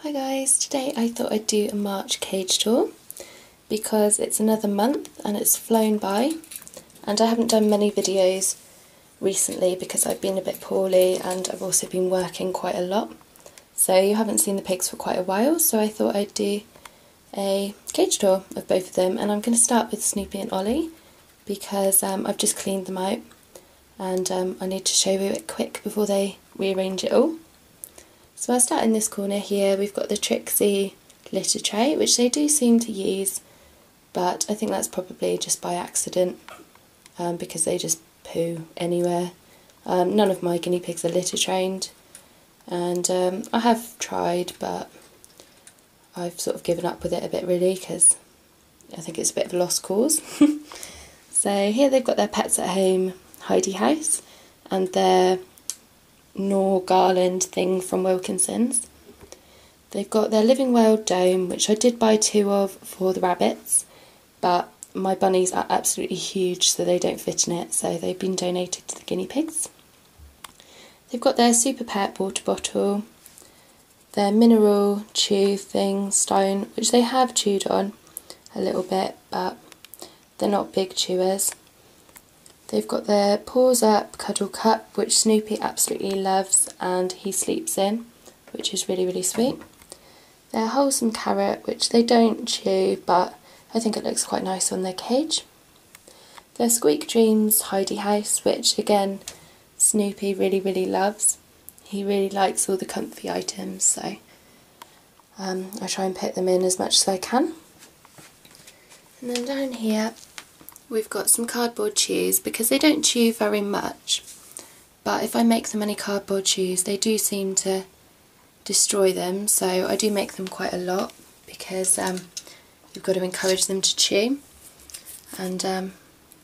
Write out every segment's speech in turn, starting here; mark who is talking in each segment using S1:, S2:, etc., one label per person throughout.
S1: Hi guys, today I thought I'd do a March cage tour because it's another month and it's flown by, and I haven't done many videos recently because I've been a bit poorly and I've also been working quite a lot, so you haven't seen the pigs for quite a while, so I thought I'd do a cage tour of both of them. And I'm going to start with Snoopy and Ollie because I've just cleaned them out and I need to show you it quick before they rearrange it all. So I'll start in this corner here. We've got the Trixie litter tray, which they do seem to use, but I think that's probably just by accident because they just poo anywhere. None of my guinea pigs are litter trained, and I have tried, but I've sort of given up with it a bit really because I think it's a bit of a lost cause. So here they've got their Pets at Home hidey house and their Gnaw garland thing from Wilkinson's. They've got their Living World dome, which I did buy 2 of for the rabbits, but my bunnies are absolutely huge so they don't fit in it, so they've been donated to the guinea pigs. They've got their Super Pet water bottle, their mineral chew thing, stone, which they have chewed on a little bit, but they're not big chewers. They've got their Paws Up cuddle cup, which Snoopy absolutely loves and he sleeps in, which is really, really sweet. Their Wholesome carrot, which they don't chew, but I think it looks quite nice on their cage. Their Squeak Dreams hidey house, which again Snoopy really, really loves. He really likes all the comfy items, so I try and put them in as much as I can. And then down here we've got some cardboard chews, because they don't chew very much, but if I make them any cardboard chews they do seem to destroy them, so I do make them quite a lot because you've got to encourage them to chew, and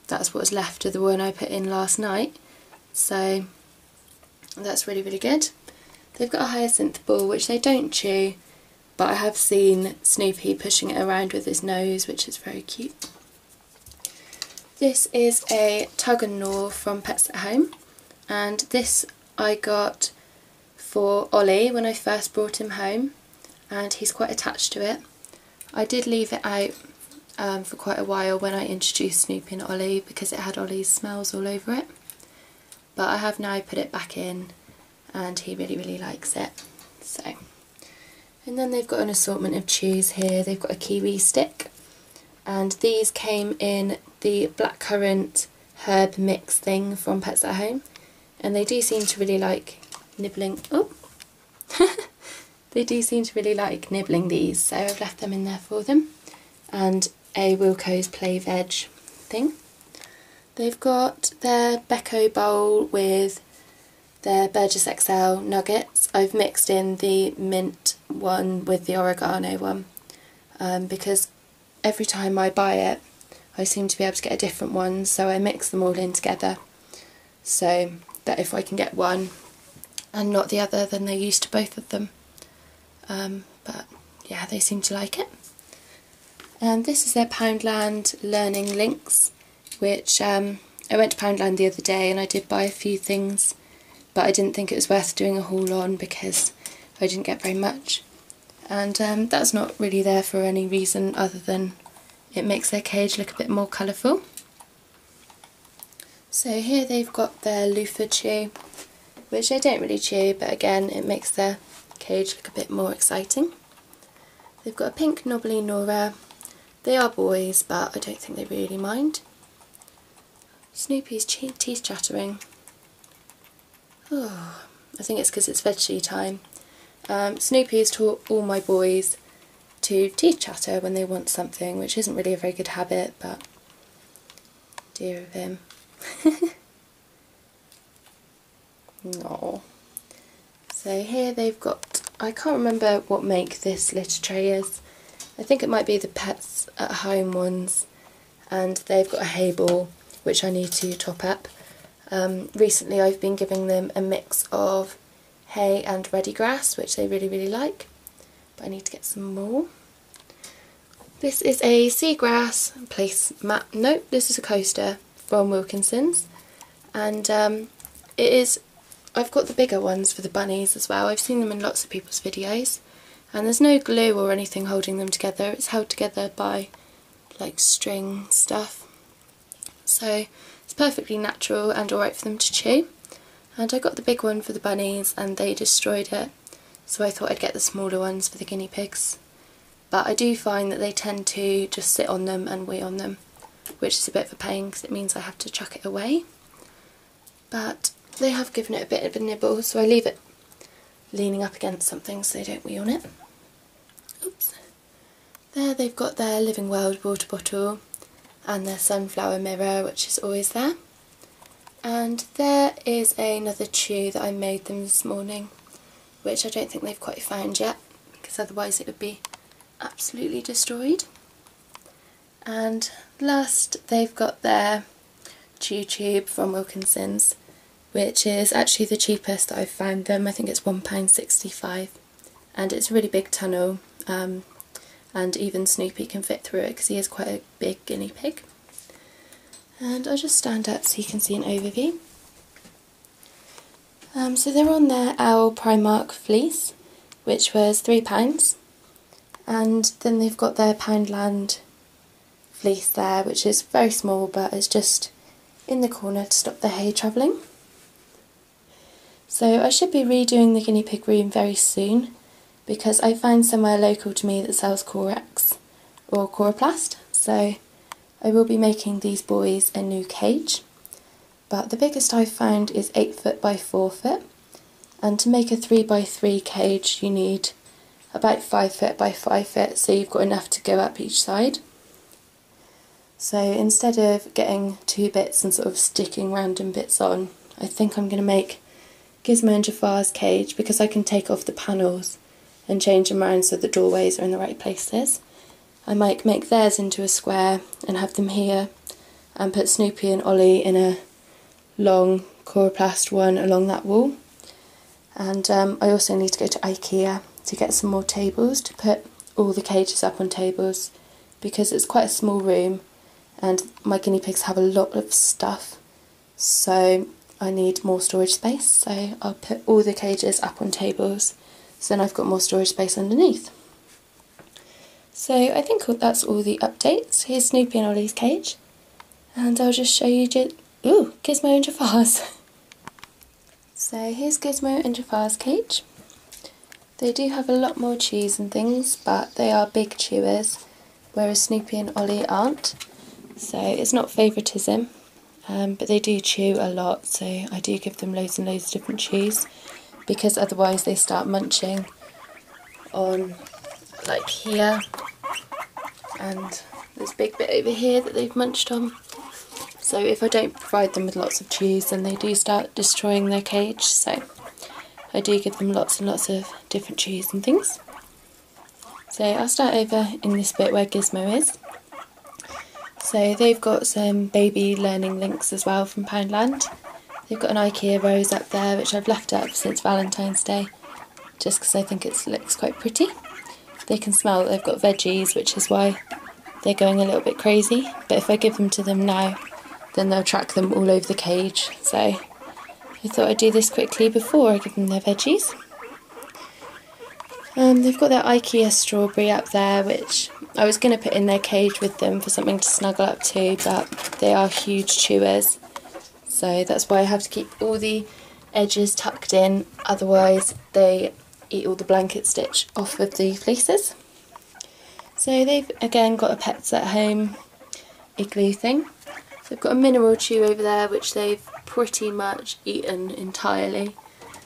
S1: that's what was left of the one I put in last night, so that's really, really good. They've got a hyacinth ball which they don't chew, but I have seen Snoopy pushing it around with his nose, which is very cute. This is a Tug and Gnaw from Pets at Home, and this I got for Ollie when I first brought him home, and he's quite attached to it. I did leave it out for quite a while when I introduced Snoopy and Ollie because it had Ollie's smells all over it, but I have now put it back in and he really, really likes it. So, and then they've got an assortment of chews here. They've got a kiwi stick, and these came in the blackcurrant herb mix thing from Pets at Home, and they do seem to really like nibbling. Oh, they do seem to really like nibbling these, so I've left them in there for them. And a Wilco's Play Veg thing. They've got their Becco bowl with their Burgess XL nuggets. I've mixed in the mint one with the oregano one because every time I buy it I seem to be able to get a different one, so I mix them all in together so that if I can get one and not the other then they're used to both of them. But yeah, they seem to like it. And this is their Poundland Learning Links, which I went to Poundland the other day and I did buy a few things, but I didn't think it was worth doing a haul on because I didn't get very much. And that's not really there for any reason other than it makes their cage look a bit more colourful. So here they've got their loofah chew, which they don't really chew, but again it makes their cage look a bit more exciting. They've got a pink knobbly Nora. They are boys, but I don't think they really mind. Snoopy's teeth chattering. Oh, I think it's because it's veggie time. Snoopy has taught all my boys to teeth chatter when they want something, which isn't really a very good habit, but dear of him. No. So here they've got, I can't remember what make this litter tray is. I think it might be the Pets at Home ones, and they've got a hay ball which I need to top up. Recently I've been giving them a mix of hay and ready grass, which they really, really like, but I need to get some more. This is a seagrass placemat. Nope, this is a coaster from Wilkinson's, and it is, I've got the bigger ones for the bunnies as well. I've seen them in lots of people's videos, and there's no glue or anything holding them together. It's held together by like string stuff, so it's perfectly natural and alright for them to chew. And I got the big one for the bunnies and they destroyed it, so I thought I'd get the smaller ones for the guinea pigs. But I do find that they tend to just sit on them and wee on them, which is a bit of a pain because it means I have to chuck it away. But they have given it a bit of a nibble, so I leave it leaning up against something so they don't wee on it. Oops. There they've got their Living World water bottle and their sunflower mirror, which is always there. And there is another chew that I made them this morning, which I don't think they've quite found yet, because otherwise it would be absolutely destroyed. And last, they've got their chew tube from Wilkinson's, which is actually the cheapest that I've found them. I think it's £1.65, and it's a really big tunnel, and even Snoopy can fit through it because he is quite a big guinea pig. And I'll just stand up so you can see an overview. So they're on their Owl Primark fleece, which was £3, and then they've got their Poundland fleece there, which is very small, but it's just in the corner to stop the hay travelling. So I should be redoing the guinea pig room very soon, because I found somewhere local to me that sells Corex or Coroplast, so I will be making these boys a new cage. But the biggest I've found is 8 foot by 4 foot, and to make a 3 by 3 cage you need about 5 foot by 5 foot, so you've got enough to go up each side. So instead of getting 2 bits and sort of sticking random bits on, I think I'm going to make Gizmo and Jafar's cage, because I can take off the panels and change them around so the doorways are in the right places. I might make theirs into a square and have them here, and put Snoopy and Ollie in a long Coroplast one along that wall. And I also need to go to IKEA to get some more tables to put all the cages up on tables, because it's quite a small room and my guinea pigs have a lot of stuff, so I need more storage space. So I'll put all the cages up on tables, so then I've got more storage space underneath. So I think that's all the updates. Here's Snoopy and Ollie's cage, and I'll just show you Gizmo and Jafar's. So here's Gizmo and Jafar's cage. They do have a lot more chews and things, but they are big chewers, whereas Snoopy and Ollie aren't. So it's not favouritism, but they do chew a lot, so I do give them loads and loads of different chews, because otherwise they start munching on like here, and this big bit over here that they've munched on. So if I don't provide them with lots of chews, then they do start destroying their cage, so I do give them lots and lots of different chews and things. So I'll start over in this bit where Gizmo is. So they've got some baby learning links as well from Poundland. They've got an IKEA rose up there, which I've left up since Valentine's Day, just because I think it looks quite pretty. They can smell that they've got veggies, which is why they're going a little bit crazy, but if I give them to them now, then they'll track them all over the cage, so I thought I'd do this quickly before I give them their veggies. They've got their IKEA strawberry up there, which I was going to put in their cage with them for something to snuggle up to, but they are huge chewers, so that's why I have to keep all the edges tucked in, otherwise they eat all the blanket stitch off of the fleeces. So they've again got a Pets at Home igloo thing. So they've got a mineral chew over there, which they've pretty much eaten entirely.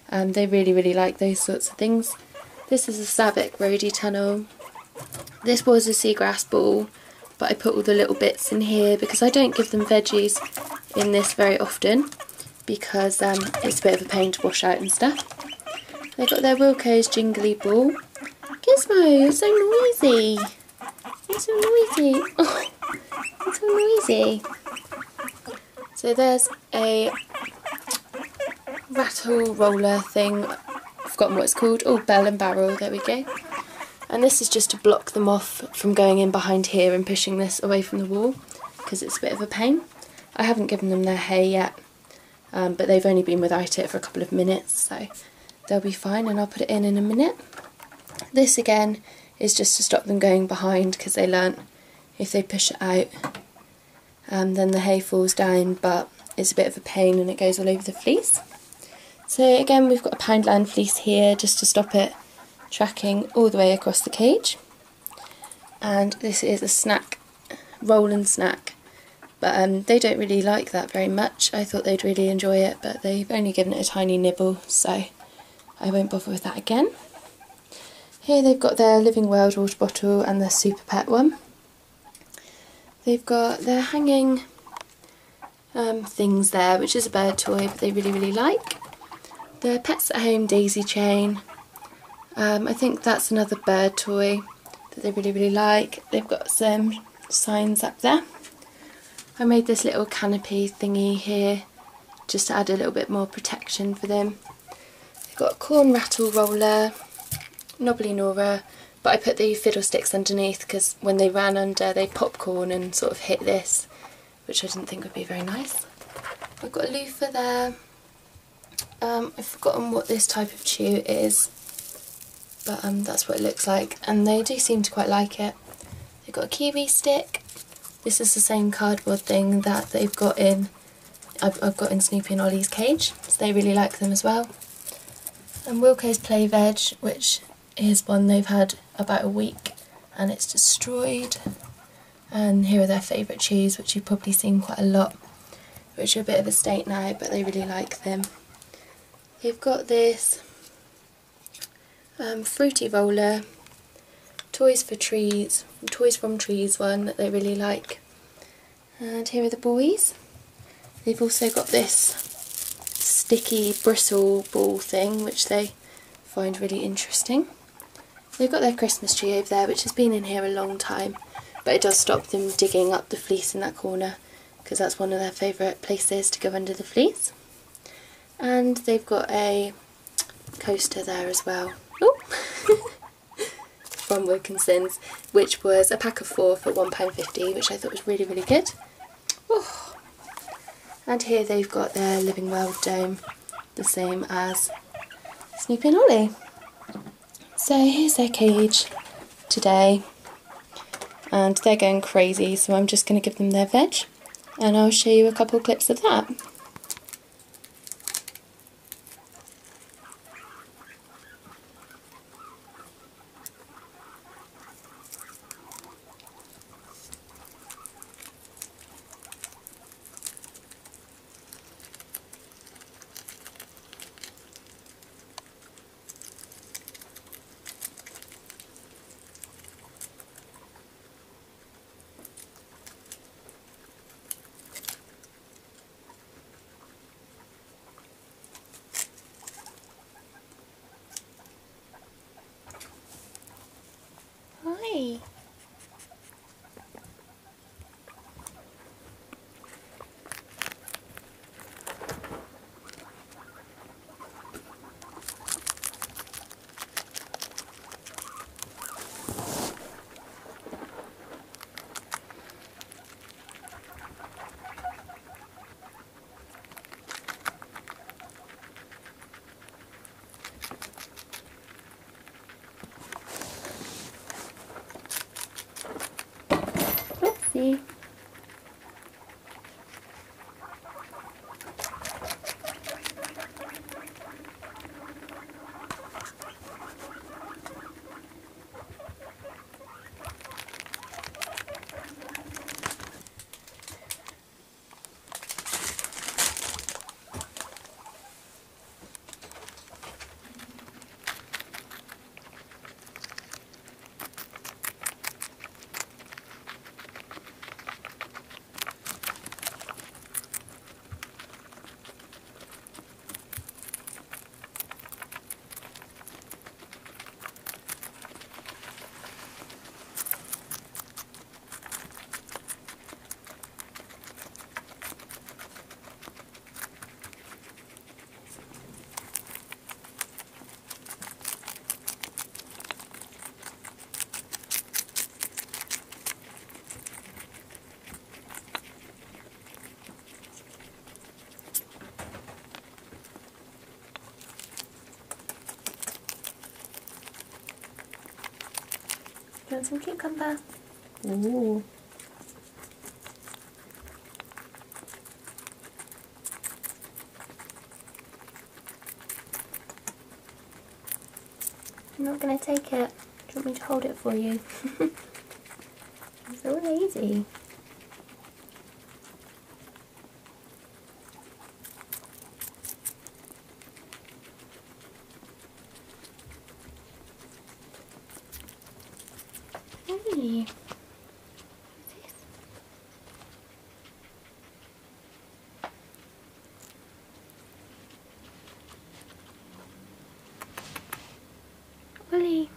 S1: They really like those sorts of things. This is a Savick roadie tunnel. This was a seagrass ball, but I put all the little bits in here because I don't give them veggies in this very often, because it's a bit of a pain to wash out and stuff. They've got their Wilco's jingly ball. Gizmo, you're so noisy. You're so noisy. Oh, you're so noisy. So there's a rattle roller thing. I've forgotten what it's called. Oh, bell and barrel. There we go. And this is just to block them off from going in behind here and pushing this away from the wall, because it's a bit of a pain. I haven't given them their hay yet, but they've only been without it for a couple of minutes, so they'll be fine, and I'll put it in a minute. This again is just to stop them going behind, because they learnt if they push it out then the hay falls down, but it's a bit of a pain and it goes all over the fleece. So again, we've got a Poundland fleece here just to stop it tracking all the way across the cage. And this is a snack, roll and snack, but they don't really like that very much. I thought they'd really enjoy it, but they've only given it a tiny nibble, so I won't bother with that again. Here they've got their Living World water bottle and their Super Pet one. They've got their hanging things there, which is a bird toy, but they really like. The Pets at Home daisy chain, I think that's another bird toy that they really like. They've got some signs up there. I made this little canopy thingy here just to add a little bit more protection for them. They've got a corn rattle roller, knobbly Nora, but I put the fiddlesticks underneath because when they ran under they popcorn and sort of hit this, which I didn't think would be very nice. I've got a loofah there. I've forgotten what this type of chew is, but that's what it looks like, and they do seem to quite like it. They've got a kiwi stick. This is the same cardboard thing that they've got in, I've got in Snoopy and Holly's cage, so they really like them as well. And Wilco's Play Veg, which is one they've had about a week and it's destroyed. And here are their favourite chews, which you've probably seen quite a lot, which are a bit of a state now, but they really like them. You've got this fruity roller, Toys from Trees one that they really like. And here are the boys. They've also got this sticky bristle ball thing, which they find really interesting. They've got their Christmas tree over there, which has been in here a long time, but it does stop them digging up the fleece in that corner, because that's one of their favourite places to go under the fleece. And they've got a coaster there as well. Oh. From Wilkinson's, which was a pack of 4 for £1.50, which I thought was really good. Oh. And here they've got their Living World dome, the same as Snoopy and Holly. So here's their cage today, and they're going crazy, so I'm just going to give them their veg and I'll show you a couple clips of that. Hi. Oopsie. You want some cucumber? Ooh. I'm not going to take it. Do you want me to hold it for you? I'm so lazy. Hey. Ollie.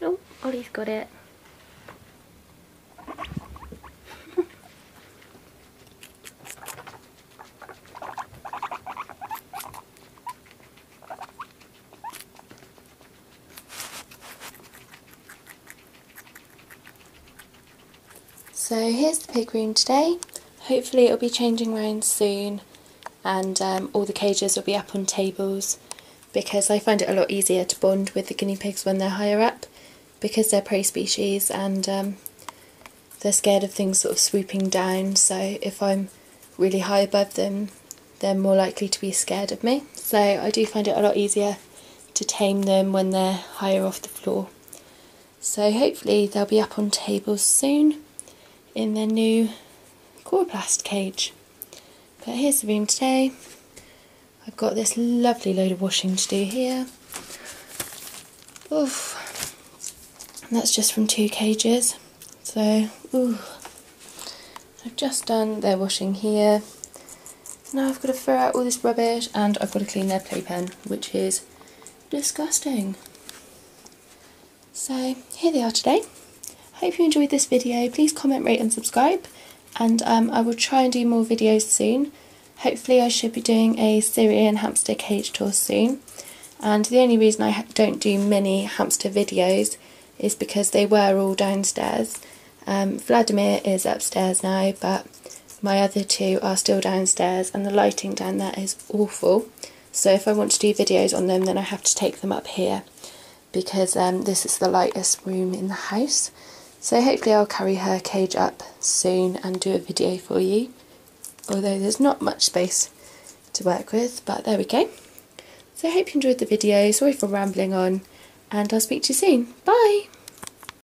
S1: Oh, Ollie's got it. So here's the pig room today. Hopefully it'll be changing around soon, and all the cages will be up on tables, because I find it a lot easier to bond with the guinea pigs when they're higher up, because they're prey species and they're scared of things sort of swooping down. So if I'm really high above them, they're more likely to be scared of me. So I do find it a lot easier to tame them when they're higher off the floor. So hopefully they'll be up on tables soon in their new chloroplast cage. But here's the room today. I've got this lovely load of washing to do here. Oof. And that's just from 2 cages. So, ooh. I've just done their washing here. Now I've got to throw out all this rubbish, and I've got to clean their playpen, which is disgusting. So here they are today. Hope you enjoyed this video. Please comment, rate and subscribe, and I will try and do more videos soon. Hopefully I should be doing a Syrian hamster cage tour soon, and the only reason I don't do many hamster videos is because they were all downstairs. Vladimir is upstairs now, but my other 2 are still downstairs, and the lighting down there is awful. So if I want to do videos on them, then I have to take them up here, because this is the lightest room in the house. So hopefully I'll carry her cage up soon and do a video for you, although there's not much space to work with, but there we go. So I hope you enjoyed the video. Sorry for rambling on, and I'll speak to you soon. Bye!